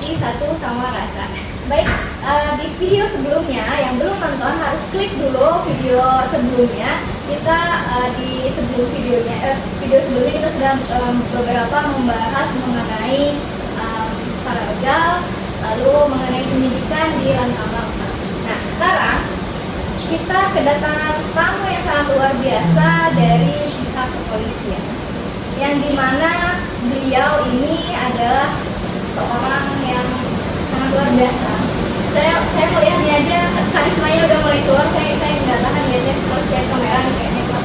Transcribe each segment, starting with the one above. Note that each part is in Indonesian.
hati, satu sama rasa. Baik, di video sebelumnya yang belum nonton harus klik dulu video sebelumnya. Kita di sebelum video sebelumnya kita sudah beberapa membahas mengenai paralegal, lalu mengenai penyidikan di Lantamal. Nah, sekarang kita kedatangan tamu yang sangat luar biasa dari pihak kepolisian, yang dimana beliau ini adalah seorang yang sangat luar biasa. Saya melihat nih aja karismanya udah mulai keluar. Saya nggak tahan lihatnya terus ya kamera nih kayaknya Pak.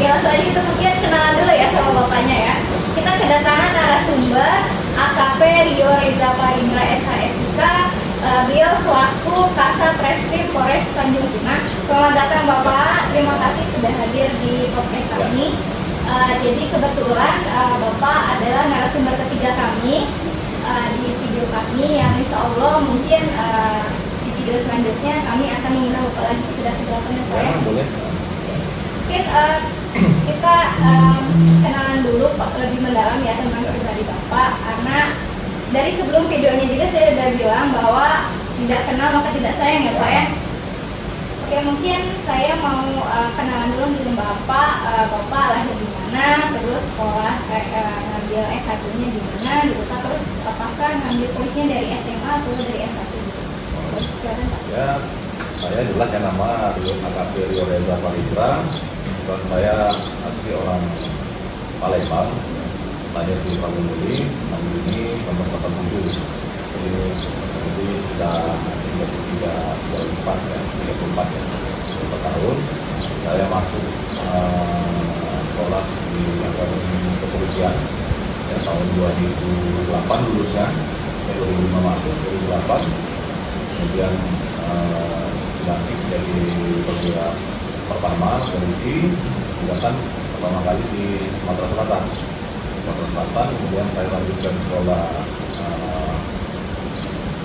Ya langsung aja kita mungkin kenalan dulu ya sama bapaknya ya. Kita kedatangan narasumber AKP Rio Reza Parindra SHSIK. Beliau selaku Kasat Reskrim Polres Tanjung Pinang. Selamat datang Bapak, terima kasih sudah hadir di podcast kami. Jadi kebetulan Bapak adalah narasumber ketiga kami di video kami, yang insya Allah mungkin di video selanjutnya kami akan mengundang Bapak lagi ke belakang ya Pak ya. Boleh. Mungkin kita kenalan dulu Pak lebih mendalam ya tentang pribadi Bapak, karena dari sebelum videonya juga saya sudah bilang bahwa tidak kenal maka tidak sayang ya Pak ya. Oke, mungkin saya mau kenalan dulu dengan Bapak. Bapak lahir di mana, terus sekolah ngambil S1-nya di mana gitu, terus apakah ngambil polisinya dari SMA atau dari S1 gitu. Ya, saya jelas ya, nama AKP Rio Reza Parindra. Dan saya asli orang Palembang, lahir di Palembang, tahun ini 1987. Jadi sudah 34 ya, 34 tahun. Saya masuk sekolah di Akademi Kepolisian ya, tahun 2008 lulusnya, 2005 masuk, 2008 kemudian dilantik jadi perwira pertama polisi tugasan pertama kali di Sumatera Selatan. Kemudian saya lanjutkan sekolah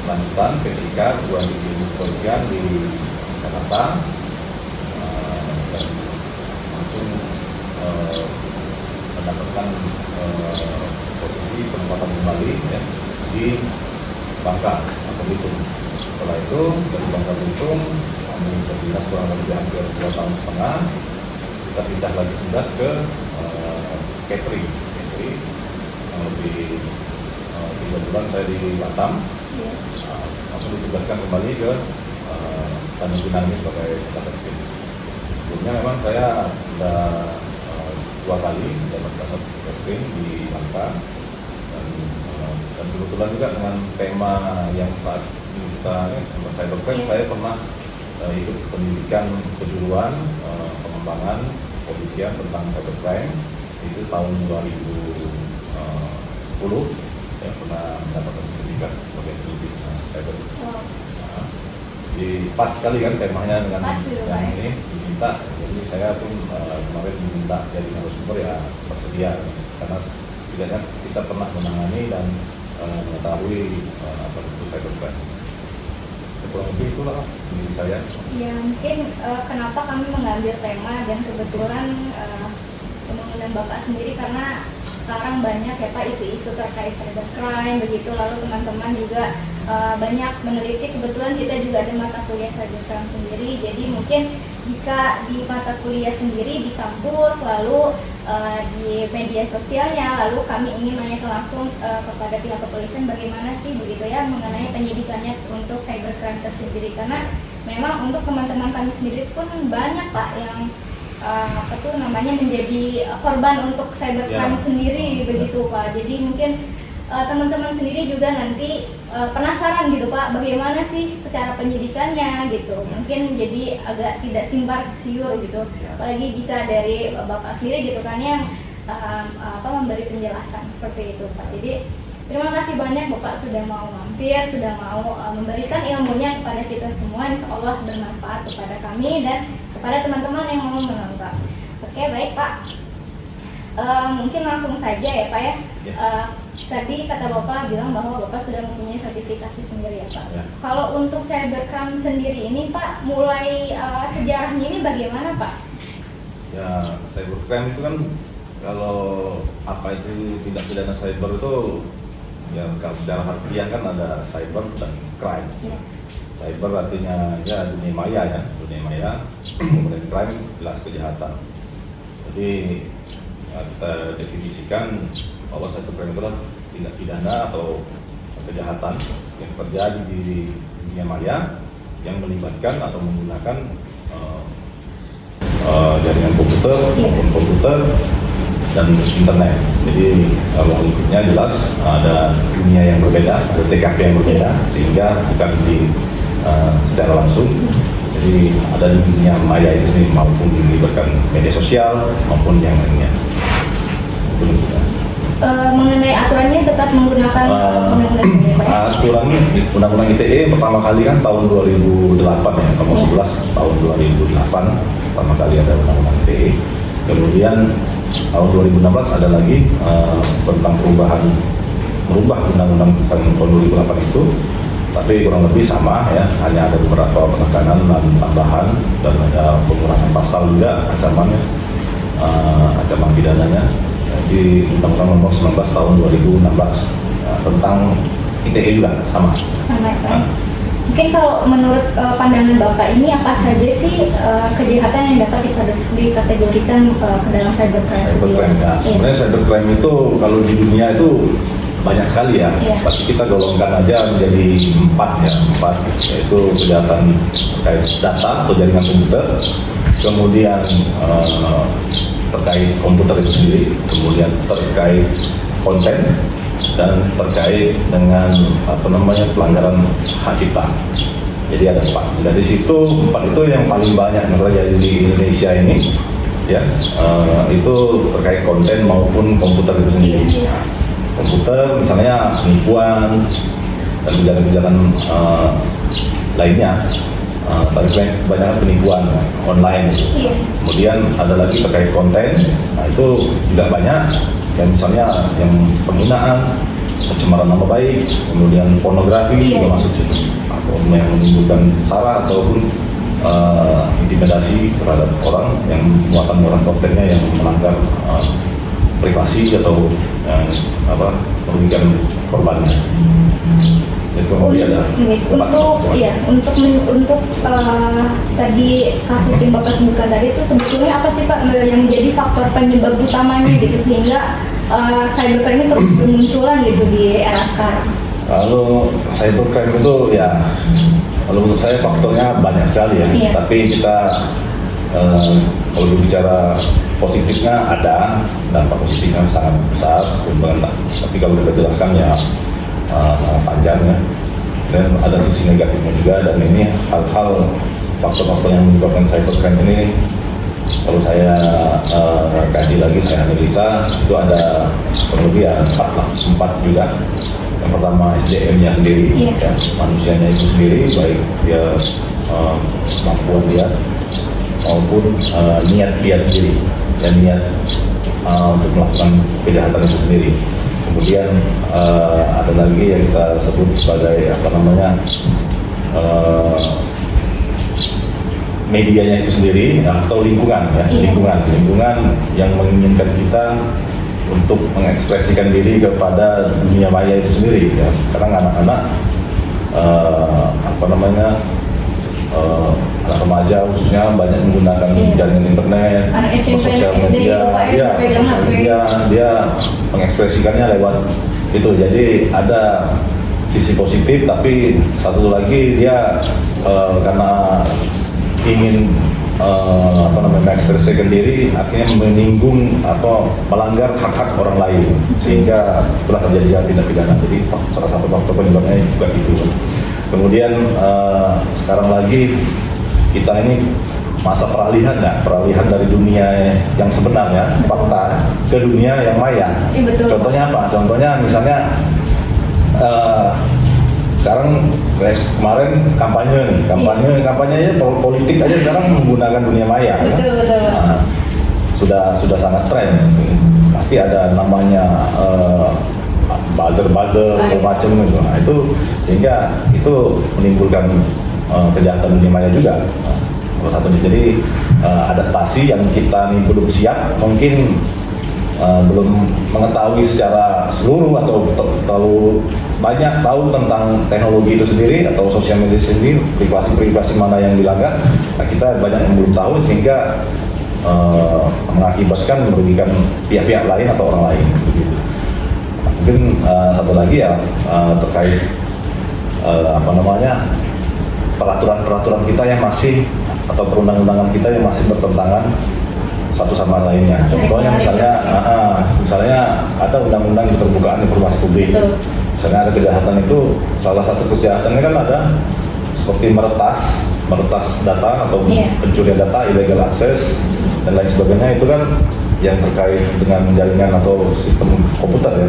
lanjutan P3 perguruan tinggi kepolisian di Jakarta, dan langsung mendapatkan posisi penempatan kembali ya, di Bangka atau Belitung. Setelah itu dari Bangka Belitung kami berdinas kurang lebih hampir 2,5 tahun. Kita pindah lagi tugas ke Kepri yang lebih 3 bulan saya di Batam. Langsung ditugaskan kembali ke Tanjung Pinang ini sebagai Kasat Reskrim. Sebelumnya memang saya sudah 2 kali dapat Kasat Reskrim di Bangka, dan kebetulan juga dengan tema yang saat ini kita cybercrime, saya pernah ikut pendidikan kejuruan pengembangan kepolisian tentang cybercrime itu tahun 2010 ya, pernah mendapatkan sertifikat sebagai pendidik cyber. Nah, jadi pas sekali kan temanya dengan yang ini diminta, jadi saya pun kemarin diminta jadi narasumber ya bersedia, karena setidaknya kita pernah menangani dan mengetahui apa itu cybercrime. Kurang lebih itulah diri saya. Ya mungkin kenapa kami mengambil tema dan kebetulan mengundang Bapak sendiri karena sekarang banyak ya Pak isu-isu terkait cybercrime begitu, lalu teman-teman juga banyak meneliti. Kebetulan kita juga ada mata kuliah cybercrime sendiri, jadi mungkin jika di mata kuliah sendiri di kampus lalu di media sosialnya, lalu kami ingin menanyakan langsung kepada pihak kepolisian bagaimana sih begitu ya mengenai penyidikannya untuk cybercrime tersendiri, karena memang untuk teman-teman kami sendiri pun banyak Pak yang menjadi korban untuk cybercrime sendiri begitu Pak. Jadi mungkin teman-teman sendiri juga nanti penasaran gitu Pak, bagaimana sih cara penyidikannya gitu. Mungkin jadi agak tidak simpang siur gitu. Apalagi jika dari Bapak sendiri gitu kan yang memberi penjelasan seperti itu Pak. Jadi terima kasih banyak Bapak sudah mau mampir, sudah mau memberikan ilmunya kepada kita semua. Insya Allah bermanfaat kepada kami dan kepada teman-teman yang mau menonton. Oke, baik Pak. Mungkin langsung saja ya Pak ya. Tadi kata Bapak bilang bahwa Bapak sudah mempunyai sertifikasi sendiri ya Pak. Ya. Kalau untuk cybercrime sendiri ini Pak, mulai sejarahnya ini bagaimana Pak? Ya, cybercrime itu kan kalau apa itu tindak pidana cyber itu ya kalau secara harfiah kan ada cyber dan crime. Iya. Cyber artinya ya dunia maya ya, dunia maya. Kemudian crime jelas kejahatan. Jadi kita definisikan bahwa cybercrime itu adalah tindak pidana atau kejahatan yang terjadi di dunia maya yang melibatkan atau menggunakan jaringan komputer maupun komputer dan internet. Jadi kalau lingkupnya jelas ada dunia yang berbeda, ada TKP yang berbeda, sehingga bukan secara langsung. Jadi ada di dunia maya itu sendiri maupun melibatkan media sosial maupun yang lainnya. Itu mengenai aturannya tetap menggunakan undang-undang ITE, Pak? Aturannya undang-undang ITE pertama kali kan tahun 2008 ya, nomor 11 tahun 2008 pertama kali ada undang-undang ITE. Kemudian tahun 2016 ada lagi tentang merubah undang-undang tahun 2008 itu, tapi kurang lebih sama ya, hanya ada beberapa penekanan dan tambahan dan ada pengurangan pasal juga ancamannya, ancaman pidananya di Undang-Undang Nomor 19 tahun 2016 tentang ITE juga sama. Sama ya, Pak. Mungkin kalau menurut pandangan Bapak ini apa saja sih kejahatan yang dapat dikategorikan ke dalam cybercrime? Cybercrime ya. Sebenarnya cybercrime itu kalau di dunia itu banyak sekali ya. Tapi kita golongkan aja menjadi 4 ya, yaitu kejahatan terkait data atau jaringan komputer, kemudian terkait komputer itu sendiri, kemudian terkait konten, dan terkait dengan pelanggaran hak cipta. Jadi ada 4. Dari situ 4 itu yang paling banyak terjadi di Indonesia ini ya, itu terkait konten maupun komputer itu sendiri. Komputer misalnya penipuan dan kejahatan lainnya, tapi kebanyakan penipuan online. Kemudian ada lagi terkait konten, nah itu juga banyak, dan misalnya yang penghinaan, pencemaran nama baik, kemudian pornografi juga masuk situ, atau yang menimbulkan sara ataupun intimidasi terhadap orang yang muatan kontennya yang melanggar privasi atau merugikan korbannya. Untuk tadi kasus yang Bapak sebutkan tadi itu sebetulnya apa sih Pak yang menjadi faktor penyebab utamanya gitu sehingga cybercrime ini terus bermunculan gitu di era sekarang? Kalau cybercrime itu ya, kalau menurut saya faktornya banyak sekali ya. Tapi kita kalau berbicara positifnya ada, dampak positifnya sangat besar, tapi kalau kita jelaskan ya sangat panjang ya, dan ada sisi negatifnya juga. Dan ini hal-hal faktor-faktor yang menyebabkan cybercrime ini kalau saya kaji lagi, saya analisa, itu ada kurang lebih ya 4 juga. Yang pertama SDM-nya sendiri, ya, manusianya itu sendiri, baik dia kemampuan dia maupun niat dia sendiri, dan niat untuk melakukan kejahatan itu sendiri. Kemudian ada lagi yang kita sebut sebagai medianya itu sendiri atau lingkungan ya, lingkungan yang menginginkan kita untuk mengekspresikan diri kepada dunia maya itu sendiri ya. Sekarang anak-anak anak remaja khususnya banyak menggunakan jaringan internet, sosial media, dia mengekspresikannya lewat itu. Jadi ada sisi positif, tapi satu lagi dia karena ingin mengekspresikan diri, akhirnya menyinggung atau melanggar hak-hak orang lain, sehingga telah terjadi tindak pidana. Jadi salah satu faktor penyebabnya juga itu. Kemudian sekarang lagi kita ini masa peralihan dari dunia yang sebenarnya fakta ke dunia yang maya. Contohnya apa? Contohnya misalnya sekarang kemarin kampanye politik aja sekarang menggunakan dunia maya. Sudah sangat tren. Pasti ada namanya buzzer macam itu. Nah, itu sehingga itu menimbulkan kejahatan dunia maya juga. Salah satunya. Jadi adaptasi yang kita ini belum siap, mungkin belum mengetahui secara seluruh atau terlalu banyak tahu tentang teknologi itu sendiri atau sosial media sendiri, privasi mana yang dilanggar. Nah, kita banyak yang belum tahu sehingga mengakibatkan merugikan pihak-pihak lain atau orang lain. Begitu. Mungkin satu lagi ya terkait peraturan-peraturan kita yang masih atau perundang-undangan kita yang masih bertentangan satu sama lainnya. Contohnya misalnya ada undang-undang keterbukaan informasi publik. Misalnya ada kejahatan itu, salah satu kejahatannya kan ada seperti meretas data atau pencurian data, illegal access dan lain sebagainya, itu kan yang terkait dengan jaringan atau sistem komputer ya.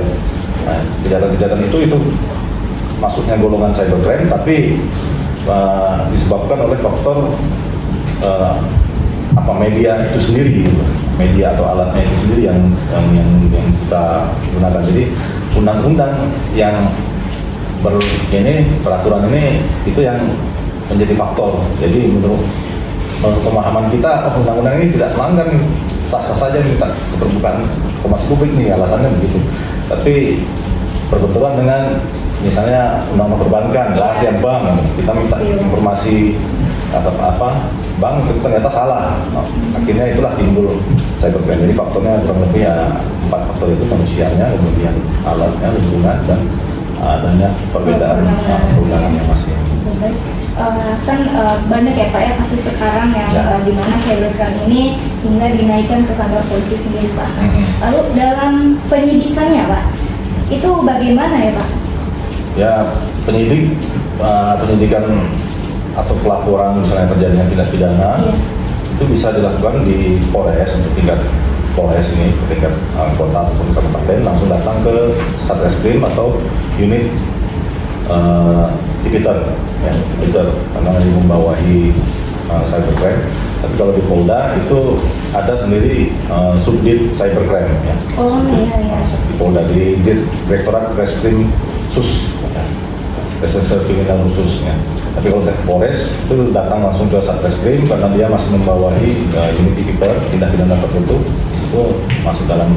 Nah, kejahatan-kejahatan itu masuknya golongan cybercrime, tapi disebabkan oleh faktor media itu sendiri, media atau alatnya itu sendiri yang kita gunakan. Jadi undang-undang yang peraturan ini itu yang menjadi faktor. Jadi menurut pemahaman kita, undang-undang ini tidak melanggar, sah-sah saja minta keterbukaan informasi publik nih, alasannya begitu. Tapi berbenturan dengan misalnya undang-undang perbankan, rahasia bank, kita minta informasi bank itu ternyata salah. Akhirnya itulah timbul cybercrime. Jadi faktornya kurang lebih ya 4 faktor itu: manusianya, kemudian alatnya, lingkungan, dan adanya perbedaan perundangan yang masih. Banyak ya Pak ya kasus sekarang yang di mana cybercrime ini hingga dinaikkan ke kantor polisi sendiri Pak. Lalu dalam penyidikannya Pak, itu bagaimana ya Pak? Ya, penyidikan atau pelaporan misalnya terjadinya tindak pidana itu bisa dilakukan di Polres, untuk tingkat Polres ini, tingkat kota ataupun kabupaten, langsung datang ke Satreskrim atau unit Tipiter, karena ini membawahi cybercrime. Tapi kalau di Polda itu ada sendiri subdit cybercrime ya. Di Polda, di Direktorat Reskrim Sus, Reserse Kriminal Khususnya. Tapi kalau dari Polres itu datang langsung ke Satreskrim karena dia masih membawahi unit Tipiter, tindak pidana tertentu. Di situ masuk dalam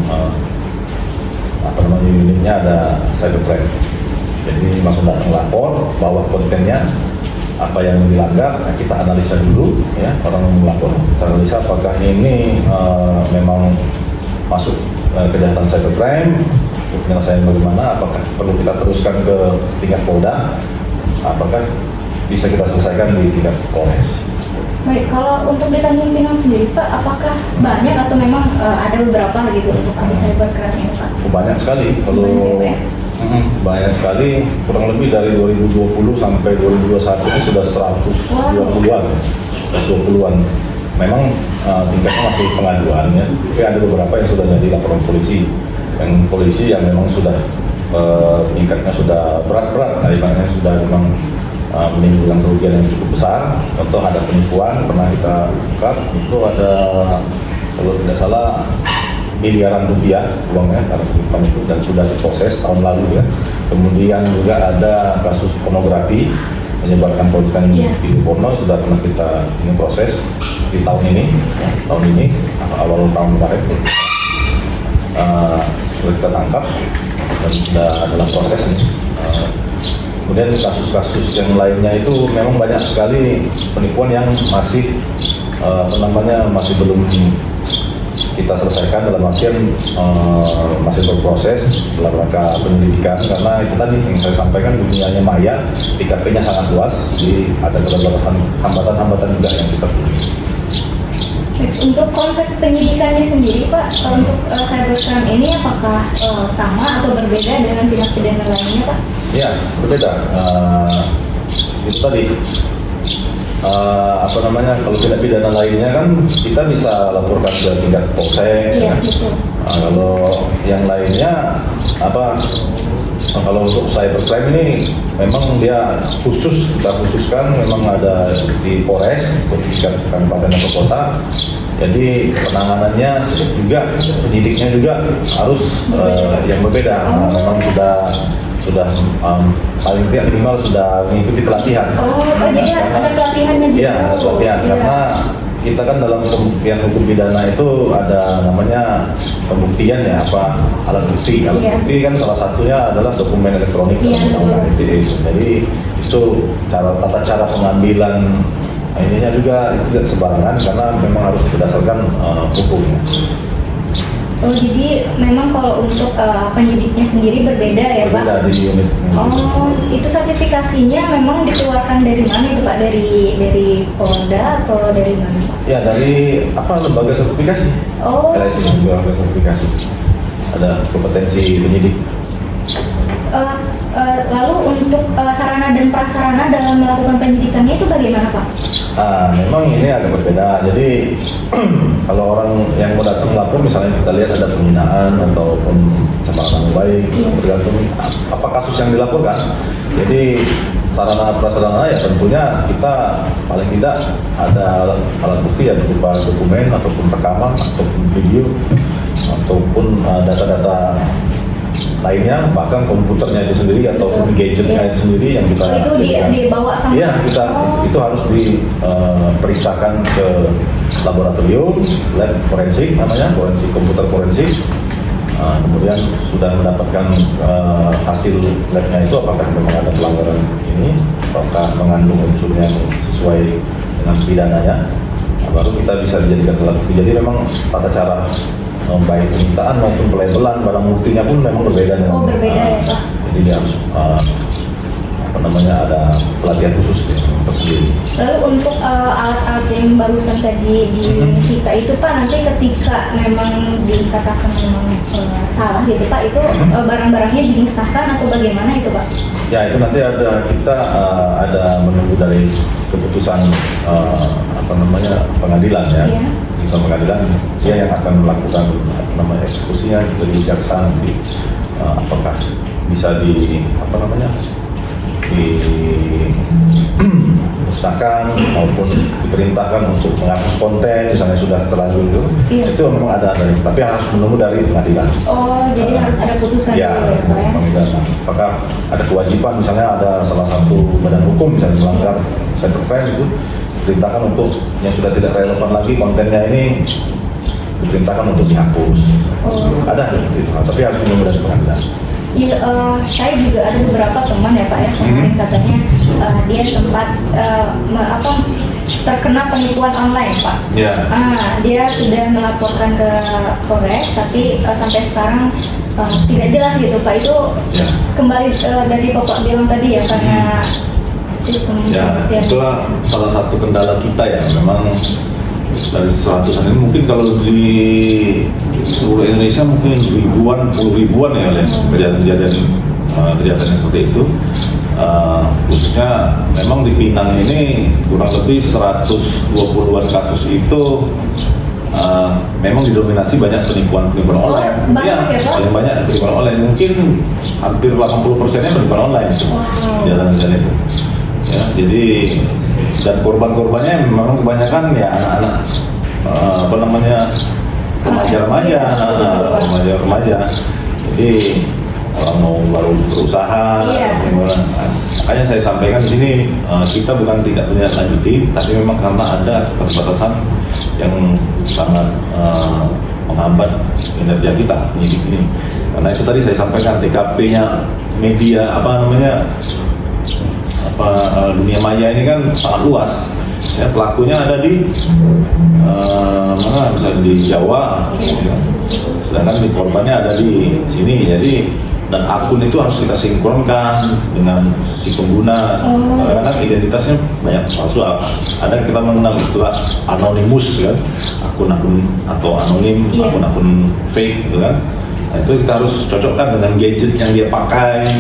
unitnya ada cybercrime. Jadi langsung datang lapor, bawa kontennya, apa yang dilanggar, kita analisa dulu ya, orang yang melapor, kita analisa apakah ini memang masuk kejahatan cybercrime, penyelesaian bagaimana, apakah perlu kita teruskan ke tingkat Polda, apakah bisa kita selesaikan di tingkat Polres. Baik, kalau untuk di Tanjung Pinang sendiri Pak, apakah banyak atau memang ada beberapa gitu untuk kasus cybercrime ini Pak? Banyak sekali, banyak sekali, kurang lebih dari 2020 sampai 2021 ini sudah 120-an. Memang tingkatnya masih pengaduan ya, tapi ada beberapa yang sudah jadi laporan polisi. Yang polisi yang memang sudah tingkatnya sudah berat-berat, ibaratnya sudah memang menimbulkan kerugian yang cukup besar. Contoh ada penipuan, pernah kita ungkap, itu ada kalau tidak salah miliaran rupiah uangnya karena penipuan itu, dan sudah diproses tahun lalu ya. Kemudian juga ada kasus pornografi, menyebarkan konten video porno, sudah pernah kita proses di tahun ini awal tahun kemarin kita tangkap dan sudah dalam proses ini. Kemudian kasus-kasus yang lainnya itu memang banyak sekali penipuan yang masih masih belum kita selesaikan, dalam artian masih berproses dalam rangka penyelidikan, karena itu tadi yang saya sampaikan, dunianya maya, IKP-nya sangat luas, jadi ada keterbatasan hambatan-hambatan juga yang kita punya. Untuk konsep penyidikannya sendiri Pak, untuk cybercrime ini apakah sama atau berbeda dengan tindak pidana lainnya Pak? Ya, berbeda. Itu tadi kalau tindak pidana lainnya kan kita bisa laporkan ke tingkat polsek. Kalau yang lainnya kalau untuk cybercrime ini memang dia kita khususkan memang ada di Polres untuk tingkat kabupaten atau kota. Jadi penanganannya juga, penyidiknya juga harus yang berbeda. Memang sudah paling tidak minimal sudah mengikuti pelatihan. Jadi harus ada pelatihannya juga. Iya, pelatihan karena kita kan dalam pembuktian hukum pidana itu ada namanya pembuktian ya, apa alat bukti. Alat bukti kan salah satunya adalah dokumen elektronik dalam undang-undang ITE itu. Jadi itu tata cara pengambilan ininya juga itu tidak sembarangan karena memang harus berdasarkan hukumnya. Oh, jadi memang kalau untuk penyidiknya sendiri berbeda ya Pak? Berbeda di unit. Oh, itu sertifikasinya memang dikeluarkan dari mana itu Pak? Dari Polda atau dari mana Pak? Ya dari lembaga sertifikasi. Oh. LSI lembaga sertifikasi. Ada kompetensi penyidik. Lalu untuk sarana dan prasarana dalam melakukan penyidikannya itu bagaimana Pak? Memang ini agak berbeda. Jadi kalau orang yang mau datang melapor, misalnya kita lihat ada penghinaan ataupun pencemaran nama baik, tergantung apa kasus yang dilaporkan. Jadi sarana prasarana ya tentunya kita paling tidak ada alat bukti ya berupa dokumen ataupun rekaman ataupun video ataupun data-data lainnya, bahkan komputernya itu sendiri ataupun gadgetnya itu sendiri yang kita dibawa sama kita itu harus diperiksakan ke laboratorium lab forensik, namanya forensik, komputer forensik. Kemudian sudah mendapatkan hasil labnya itu apakah memang ada pelanggaran ini, apakah mengandung unsur yang sesuai dengan pidananya, baru kita bisa dijadikan alat bukti. Jadi memang tata cara baik penyitaan maupun pelabelan barang buktinya pun memang berbeda dengan ya Pak. Jadi dia harus ada pelatihan khusus tersendiri. Lalu untuk alat-alat yang barusan tadi disita itu Pak, nanti ketika memang dikatakan memang salah gitu Pak, itu barang-barangnya dimusnahkan atau bagaimana itu Pak? Ya itu nanti kita ada menunggu dari keputusan pengadilan ya. Di pengadilan dia yang akan melakukan eksekusinya dari kejaksaan nanti apakah bisa dimusnahkan maupun diperintahkan untuk menghapus konten misalnya sudah terlanjur itu memang ada dari, tapi harus menunggu dari pengadilan. Oh, jadi harus ada putusan ya, pengadilan. Apakah ada kewajiban misalnya ada salah satu badan hukum misalnya melanggar cybercrime itu diperintahkan untuk yang sudah tidak relevan lagi kontennya ini diperintahkan untuk dihapus. Ada gitu, tapi harus menunggu dari pengadilan. Ya, saya juga ada beberapa teman ya Pak ya, kemarin katanya dia sempat terkena penipuan online Pak. Dia sudah melaporkan ke Polres, tapi sampai sekarang tidak jelas gitu Pak. Itu kembali dari Bapak bilang tadi ya, karena sistem itulah salah satu kendala kita ya, memang dari 100-an ini mungkin kalau di seluruh Indonesia mungkin puluh ribuan ya kejadian seperti itu. Khususnya memang di Pinang ini kurang lebih 120-an kasus itu memang didominasi banyak penipuan online. Paling banyak penipuan online, mungkin hampir 80%-nya penipuan online kejadian itu. Ya, jadi dan korban-korbannya memang kebanyakan ya anak-anak remaja. Jadi orang mau baru berusaha, makanya saya sampaikan di sini kita bukan tidak menindaklanjuti, tapi memang karena ada keterbatasan yang sangat menghambat kinerja kita penyidik ini. Karena itu tadi saya sampaikan TKP-nya media dunia maya ini kan sangat luas. Ya, pelakunya ada di misalnya di Jawa, sedangkan di korbannya ada di sini. Jadi dan akun itu harus kita sinkronkan dengan si pengguna, karena identitasnya banyak palsu. Ada kita mengenal istilah anonimus kan, akun-akun atau anonim, akun-akun fake gitu kan. Nah, itu kita harus cocokkan dengan gadget yang dia pakai,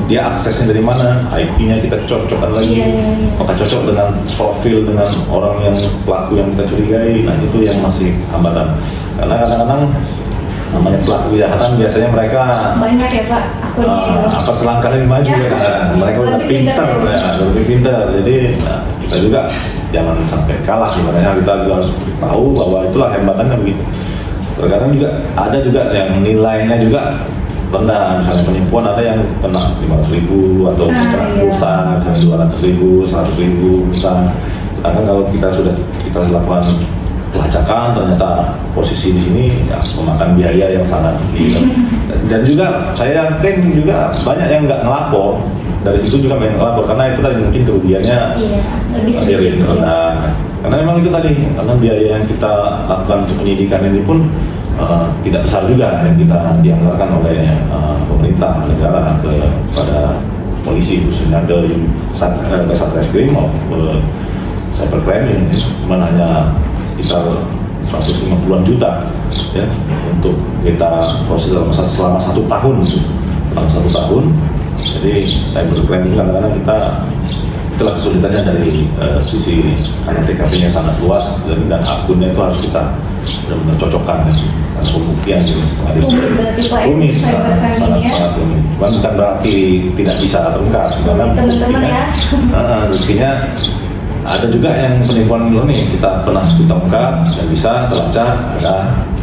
dia aksesnya dari mana, IP-nya kita cocokkan lagi, maka cocok dengan profil dengan orang yang pelaku yang kita curigai. Nah itu yang masih hambatan, karena kadang-kadang namanya pelaku kejahatan biasanya mereka banyak ya Pak akunnya selangkah lebih maju mereka udah lebih pintar, jadi kita juga jangan sampai kalah. Sebenarnya kita juga harus tahu bahwa itulah hambatannya begitu. Terkadang juga ada yang nilainya juga rendah, misalnya penipuan ada yang kena 500.000 atau kena pulsa misalnya 200.000, 100.000 pulsa. Sedangkan kalau kita lakukan pelacakan, ternyata posisi di sini ya, memakan biaya yang sangat tinggi. Dan juga saya yakin juga banyak yang nggak ngelapor, dari situ juga banyak ngelapor karena itu tadi mungkin kerugiannya lebih sedikit. Karena memang itu tadi, karena biaya yang kita lakukan untuk penyidikan ini pun tidak besar juga yang kita dianggarkan oleh pemerintah negara kepada polisi, khususnya ke Satreskrim maupun Cybercrime ini cuma hanya sekitar 150-an juta ya untuk kita proses selama 1 tahun selama 1 tahun. Jadi Cybercrime itu kadang-kadang itulah kesulitannya dari sisi karena TKP-nya sangat luas dan akunnya itu harus kita benar-benar cocokkan ya. Karena pembuktian gitu. Rumit, sangat rumit. Bukan berarti tidak bisa terungkap. Teman-teman ya. Buktinya ada juga yang penipuan nih kita pernah ungkap dan bisa terlacak,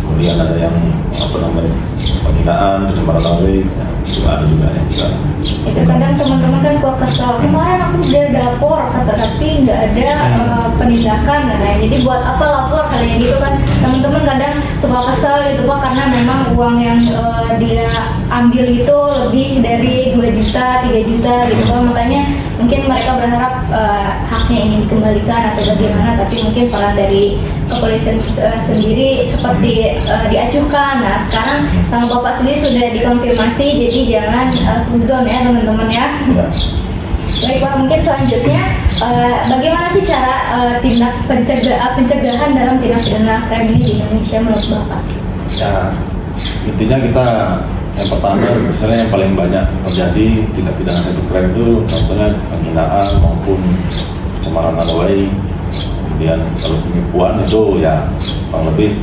kemudian ada yang penghinaan, pencemaran nama baik, juga ada juga yang kita. Itu kadang teman-teman kan suka kesal, kemarin aku udah lapor tapi nggak ada penindakan katanya. Jadi buat apa lapor kalian gitu kan? Teman-teman kadang suka kesal gitu Pak, karena memang uang yang dia ambil itu lebih dari 2 juta, 3 juta gitu Pak. Makanya mungkin mereka berharap haknya ingin dikembalikan atau bagaimana, tapi mungkin peran dari kepolisian sendiri seperti diacuhkan. Nah sekarang sama Bapak sendiri sudah dikonfirmasi, jadi jangan suzon ya teman-teman ya. Baik Pak, mungkin selanjutnya bagaimana sih cara tindak pencegahan dalam tindak pidana crime ini di Indonesia menurut Bapak? Ya, intinya kita yang pertama, misalnya yang paling banyak terjadi tindak pidana cybercrime itu contohnya penghinaan maupun pencemaran nama baik. Kemudian kalau penipuan itu ya kurang lebih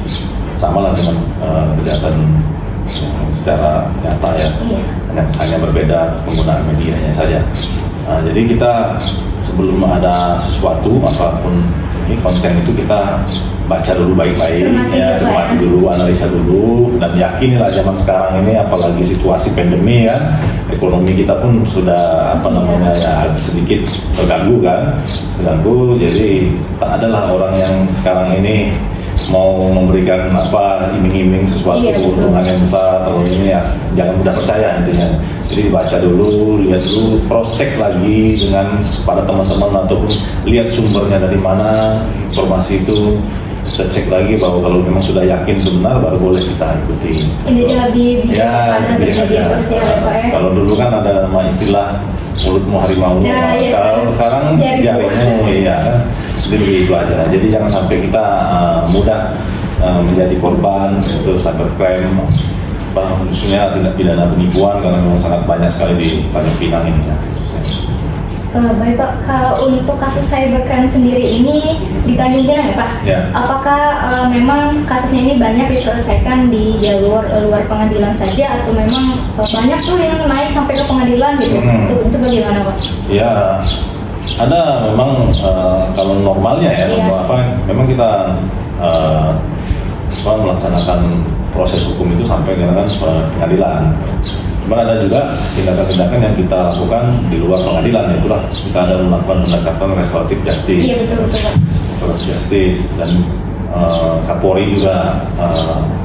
sama lah dengan kejahatan secara nyata ya, hanya berbeda penggunaan medianya saja. Jadi kita sebelum ada sesuatu apapun ini konten itu kita baca dulu baik-baik, cermati dulu, analisa dulu, dan yakinilah zaman sekarang ini apalagi situasi pandemi ya, ekonomi kita pun sudah ya sedikit terganggu. Jadi tak adalah orang yang sekarang ini mau memberikan iming-iming sesuatu keuntungan yang besar atau ini ya jangan mudah percaya intinya. Jadi baca dulu, lihat dulu, cross check lagi dengan pada teman-teman ataupun lihat sumbernya dari mana informasi itu. Kita cek lagi bahwa kalau memang sudah yakin benar baru boleh kita ikuti. Ini lebih bijak pada media sosial ya Pak ya. Kalau dulu kan ada nama istilah mulutmu harimau, sekarang jarimu ya. Jadi begitu aja. Jadi jangan sampai kita mudah menjadi korban itu cybercrime, khususnya tindak pidana penipuan karena memang sangat banyak sekali di Tanjung Pinang ini ya. Baik Pak, kalau untuk kasus cybercrime sendiri ini di Tanjung Pinang ya Pak, apakah memang kasusnya ini banyak diselesaikan di jalur luar pengadilan saja atau memang banyak tuh yang naik sampai ke pengadilan gitu? Itu bagaimana Pak? Ya, ada memang kalau normalnya ya, memang kita melaksanakan proses hukum itu sampai dengan pengadilan. Cuma ada juga tindakan-tindakan yang kita lakukan di luar pengadilan, itulah kita ada melakukan pendekatan restoratif justice. Iya betul. Restoratif justice dan Kapolri juga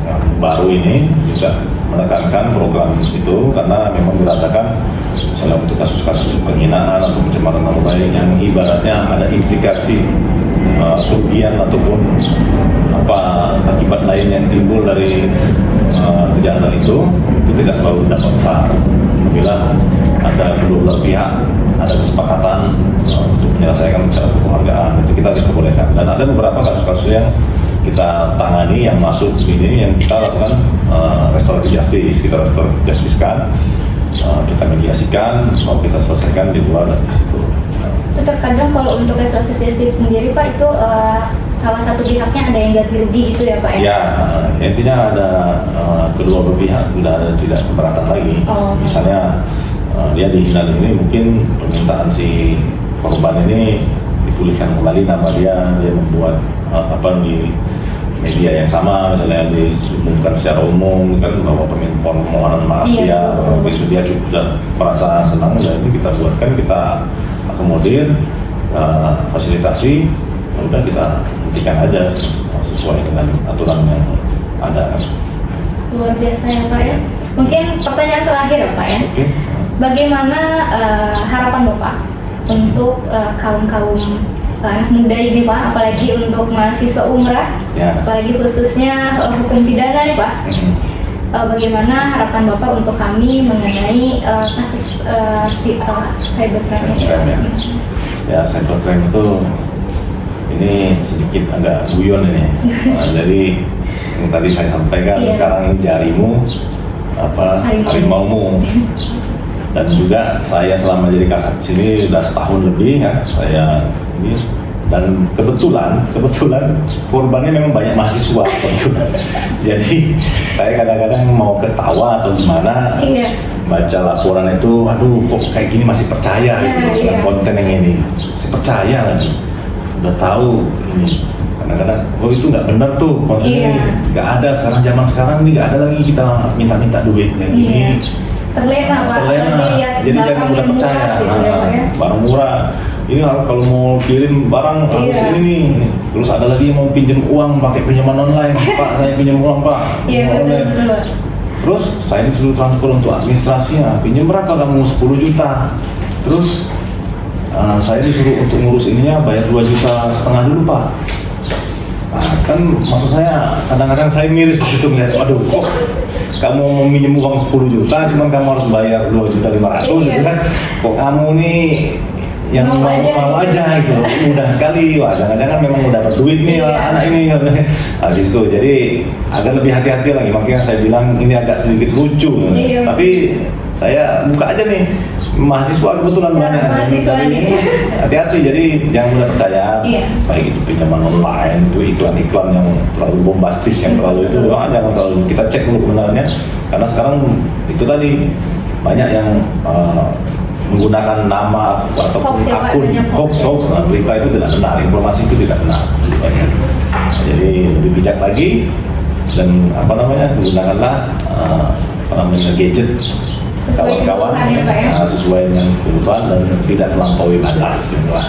yang baru ini juga menekankan program itu karena memang dirasakan misalnya untuk kasus-kasus penghinaan atau pencemaran nama baik yang ibaratnya ada implikasi kerugian ataupun akibat lain yang timbul dari kejahatan itu tidak baru dapat besar. Apabila ada kedua belah pihak ada kesepakatan untuk menyelesaikan secara kekeluargaan, itu kita diperbolehkan. Dan ada beberapa kasus-kasus yang kita tangani yang masuk ini yang kita lakukan restoratif justice, kita restoratif justice kan, kita mediasikan, mau kita selesaikan di luar dari situ. Itu terkadang kalau untuk restoratif justice sendiri Pak itu salah satu pihaknya ada yang ganti rugi gitu ya Pak ya? Ya, intinya ada kedua pihak sudah ada tidak keberatan lagi. Misalnya dia dihina ini mungkin permintaan si korban ini dipulihkan kembali nama dia membuat di media yang sama, misalnya diumumkan secara umum kan bahwa permohonan maaf begitu dia juga merasa senang, dan ini kita buatkan, kita akomodir, fasilitasi udah kita buktikan aja sesuai dengan aturan yang ada kan. Luar biasa ya Pak ya. Mungkin pertanyaan terakhir ya Pak ya. Oke. Bagaimana harapan Bapak untuk kaum anak muda ini Pak, apalagi untuk mahasiswa umrah, Ya. apalagi khususnya hukum pidana nih Pak. Bagaimana harapan Bapak untuk kami mengenai kasus cybercrime ini? Cybercrime, ya. Ya, cybercrime itu ini sedikit agak guyon ini. Jadi yang tadi saya sampaikan, Iya. sekarang ini jarimu harimaumu. Dan juga saya selama jadi kasat sini udah setahun lebih ya, saya ini, dan kebetulan korbannya memang banyak mahasiswa kebetulan. Jadi saya kadang-kadang mau ketawa atau gimana, Iya. baca laporan itu, aduh kok kayak gini masih percaya gitu, Iya. konten yang ini masih percaya lagi, udah tahu ini. Kadang-kadang, oh itu nggak benar tuh, konten Iya. ini nggak ada sekarang, zaman sekarang ini nggak ada lagi kita minta-minta duit kayak gini. Iya. Terlena Pak, Terlena. apalagi lihat Jadi jangan barang mudah yang percaya. murah gitu ya Pak ya. Barang murah. Ini kalau mau kirim barang harus Iya. ini nih. Terus ada lagi yang mau pinjam uang pakai pinjaman online. Pak, saya pinjam uang Pak. Iya Pinjam online. betul Pak. Terus saya disuruh transfer untuk administrasinya. Pinjam berapa kamu? 10 juta. Terus saya disuruh untuk ngurus ininya bayar 2,5 juta dulu Pak. Nah, kan maksud saya kadang-kadang saya miris di situ melihat, waduh kok kamu mau minjem uang 10 juta cuman kamu harus bayar 2,5 juta Iya. gitu kan. Kok kamu nih yang Mau aja. gitu, mudah sekali. Wah, jangan-jangan memang udah berduit nih Iya. anak ini. Nah, di situ jadi agak lebih hati-hati lagi, makanya saya bilang ini agak sedikit lucu. Iya. Tapi saya buka aja nih, mahasiswa kebetulan Ya, banyak. mahasiswa Jadi, nih. hati-hati, jadi jangan mudah percaya. Iya. Baik itu pinjaman online, itu iklan-iklan yang terlalu bombastis, yang terlalu itu, jangan terlalu. Kita cek dulu kebenarannya, karena sekarang itu tadi banyak yang menggunakan nama ataupun Hoax ya, Pak, akun banyak hoax. hoax. Nah, berita itu tidak benar, informasi itu tidak benar. Banyak. Jadi lebih bijak lagi dan gunakanlah gadget Sesuai kawan-kawan kebutuhan ya, Pak, ya. sesuai dengan kebutuhan dan tidak melampaui batas. Gitu lah.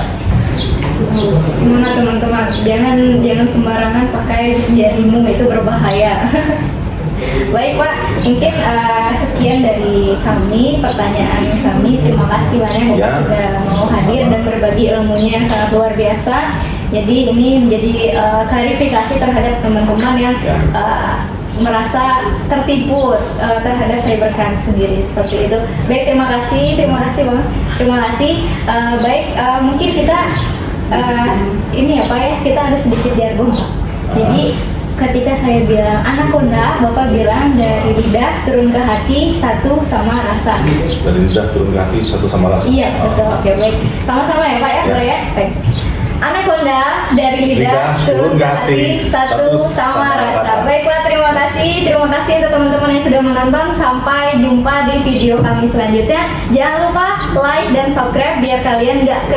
Semangat teman-teman, jangan sembarangan pakai jarimu, itu berbahaya. Baik Pak, mungkin sekian dari kami, pertanyaan kami. Terima kasih banyak Bapak Ya. sudah mau hadir dan berbagi ilmunya yang sangat luar biasa. Jadi ini menjadi klarifikasi terhadap teman-teman yang Ya. merasa tertipu terhadap cybercrime sendiri seperti itu. Baik, terima kasih Bang. Terima kasih. Baik, mungkin kita ini ya Pak ya, kita ada sedikit jargon Pak. Jadi ketika saya bilang anaconda, Bapak bilang dari lidah turun ke hati, satu sama rasa. Dari lidah turun ke hati, satu sama rasa. Iya betul. Oke, baik. Sama-sama ya Pak ya, boleh ya? Baik. Anaconda dari lidah turun ke hati, satu sama rasa. Baiklah, terima kasih untuk teman-teman yang sudah menonton. Sampai jumpa di video kami selanjutnya. Jangan lupa like dan subscribe biar kalian nggak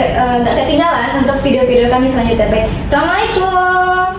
ketinggalan untuk video-video kami selanjutnya. Baik, assalamualaikum.